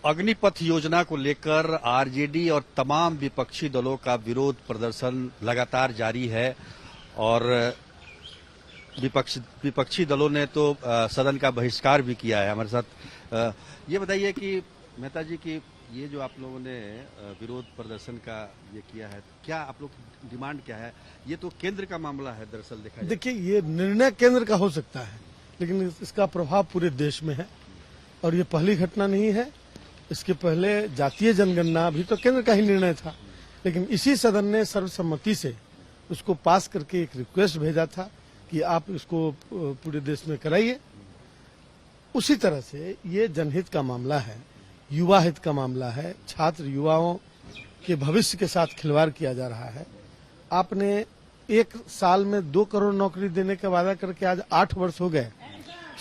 अग्निपथ योजना को लेकर आरजेडी और तमाम विपक्षी दलों का विरोध प्रदर्शन लगातार जारी है और विपक्षी दलों ने तो सदन का बहिष्कार भी किया है हमारे साथ। ये बताइए कि मेहता जी की ये जो आप लोगों ने विरोध प्रदर्शन का ये किया है, क्या आप लोग की डिमांड क्या है? ये तो केंद्र का मामला है दरअसल देखा जाए। देखिए, ये निर्णय केंद्र का हो सकता है, लेकिन इसका प्रभाव पूरे देश में है और ये पहली घटना नहीं है। इसके पहले जातीय जनगणना भी तो केंद्र का ही निर्णय था, लेकिन इसी सदन ने सर्वसम्मति से उसको पास करके एक रिक्वेस्ट भेजा था कि आप इसको पूरे देश में कराइए। उसी तरह से ये जनहित का मामला है, युवा हित का मामला है, छात्र युवाओं के भविष्य के साथ खिलवाड़ किया जा रहा है। आपने एक साल में 2 करोड़ नौकरी देने का वादा करके आज 8 वर्ष हो गए।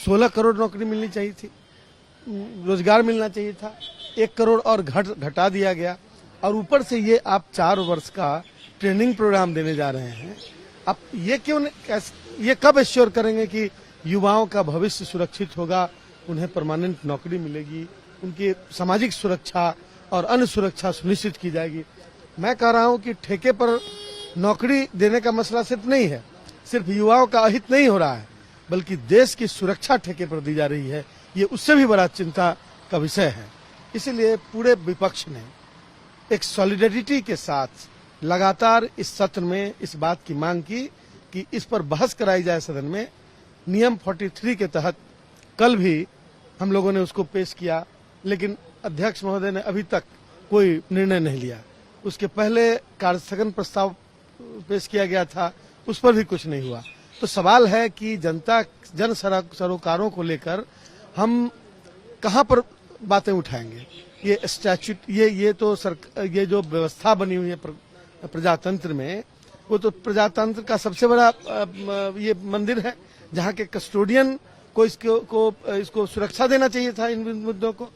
16 करोड़ नौकरी मिलनी चाहिए थी, रोजगार मिलना चाहिए था, 1 करोड़ और घटा दिया गया और ऊपर से ये आप 4 वर्ष का ट्रेनिंग प्रोग्राम देने जा रहे हैं। आप ये क्यों ये कब एश्योर करेंगे कि युवाओं का भविष्य सुरक्षित होगा, उन्हें परमानेंट नौकरी मिलेगी, उनकी सामाजिक सुरक्षा और अन्य सुरक्षा सुनिश्चित की जाएगी? मैं कह रहा हूं कि ठेके पर नौकरी देने का मसला सिर्फ नहीं है, सिर्फ युवाओं का अहित नहीं हो रहा है, बल्कि देश की सुरक्षा ठेके पर दी जा रही है। ये उससे भी बड़ा चिंता का विषय है। इसीलिए पूरे विपक्ष ने एक सॉलिडेरिटी के साथ लगातार इस सत्र में इस बात की मांग की कि इस पर बहस कराई जाए सदन में। नियम 43 के तहत कल भी हम लोगों ने उसको पेश किया, लेकिन अध्यक्ष महोदय ने अभी तक कोई निर्णय नहीं लिया। उसके पहले कार्यस्थगन प्रस्ताव पेश किया गया था, उस पर भी कुछ नहीं हुआ। तो सवाल है कि जन सरोकारों को लेकर हम कहां पर बातें उठाएंगे? ये स्टैच्यूट ये जो व्यवस्था बनी हुई है प्रजातंत्र में, वो तो प्रजातंत्र का सबसे बड़ा ये मंदिर है, जहां के कस्टोडियन को इसको सुरक्षा देना चाहिए था इन मुद्दों को,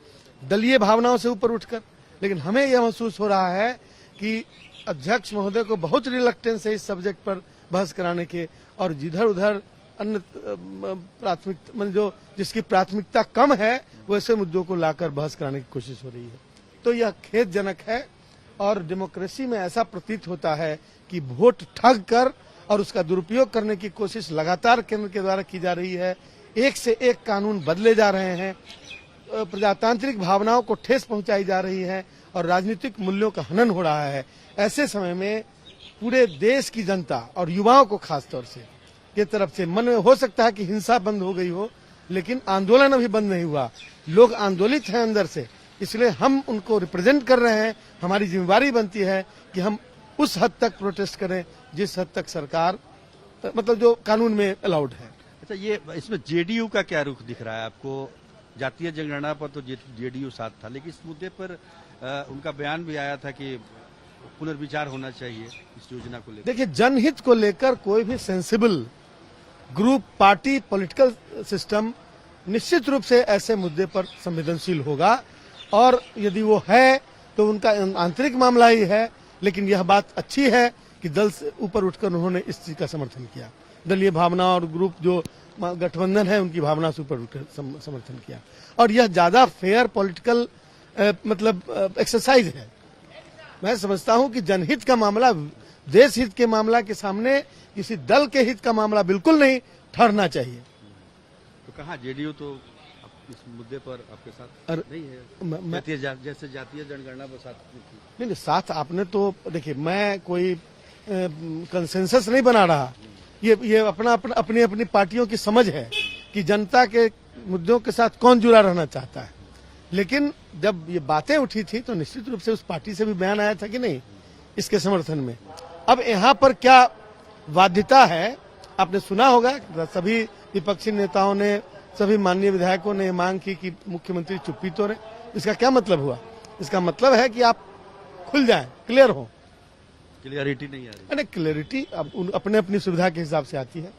दलीय भावनाओं से ऊपर उठकर। लेकिन हमें यह महसूस हो रहा है कि अध्यक्ष महोदय को बहुत रिलक्टेंस है इस सब्जेक्ट पर बहस कराने के, और जिधर उधर अन्य जो जिसकी प्राथमिकता कम है वैसे मुद्दों को लाकर बहस कराने की कोशिश हो रही है। तो यह खेदजनक है और डेमोक्रेसी में ऐसा प्रतीत होता है कि वोट ठग कर और उसका दुरुपयोग करने की कोशिश लगातार केंद्र के द्वारा की जा रही है। एक से एक कानून बदले जा रहे हैं, प्रजातांत्रिक भावनाओं को ठेस पहुंचाई जा रही है और राजनीतिक मूल्यों का हनन हो रहा है। ऐसे समय में पूरे देश की जनता और युवाओं को खासतौर से की तरफ से मन में हो सकता है कि हिंसा बंद हो गई हो, लेकिन आंदोलन अभी बंद नहीं हुआ। लोग आंदोलित हैं अंदर से, इसलिए हम उनको रिप्रेजेंट कर रहे हैं। हमारी जिम्मेवारी बनती है कि हम उस हद तक प्रोटेस्ट करें जिस हद तक सरकार मतलब जो कानून में अलाउड है। अच्छा, ये इसमें जेडीयू का क्या रुख दिख रहा है आपको? जातीय जनगणना पर तो जेडीयू साथ था, लेकिन इस मुद्दे पर उनका बयान भी आया था कि पुनर्विचार होना चाहिए इस योजना को लेकर। देखिए, जनहित को लेकर कोई भी sensible group, party, political system निश्चित रूप से ऐसे मुद्दे पर संवेदनशील होगा, और यदि वो है तो उनका आंतरिक मामला ही है। लेकिन यह बात अच्छी है कि दल से ऊपर उठकर उन्होंने इस चीज का समर्थन किया। दलीय भावना और ग्रुप जो गठबंधन है उनकी भावना से ऊपर उठकर समर्थन किया, और यह ज्यादा फेयर पॉलिटिकल मतलब एक्सरसाइज है। मैं समझता हूं कि जनहित का मामला देश हित के मामला के सामने किसी दल के हित का मामला बिल्कुल नहीं ठहरना चाहिए। तो कहाँ जेडीयू तो इस मुद्दे पर आपके साथ नहीं है? जैसे जातीय जनगणना पर साथ नहीं, साथ आपने तो देखिए, मैं कोई कंसेंसस नहीं बना रहा। ये अपनी अपनी पार्टियों की समझ है कि जनता के मुद्दों के साथ कौन जुड़ा रहना चाहता है। लेकिन जब ये बातें उठी थी तो निश्चित रूप से उस पार्टी से भी बयान आया था कि नहीं इसके समर्थन में। अब यहाँ पर क्या बाध्यता है, आपने सुना होगा सभी विपक्षी नेताओं ने, सभी माननीय विधायकों ने मांग की कि मुख्यमंत्री चुप्पी तोड़े। इसका क्या मतलब हुआ? इसका मतलब है कि आप खुल जाएं, क्लियर हो। क्लियरिटी नहीं आ रही। क्लियरिटी अपने अपनी सुविधा के हिसाब से आती है।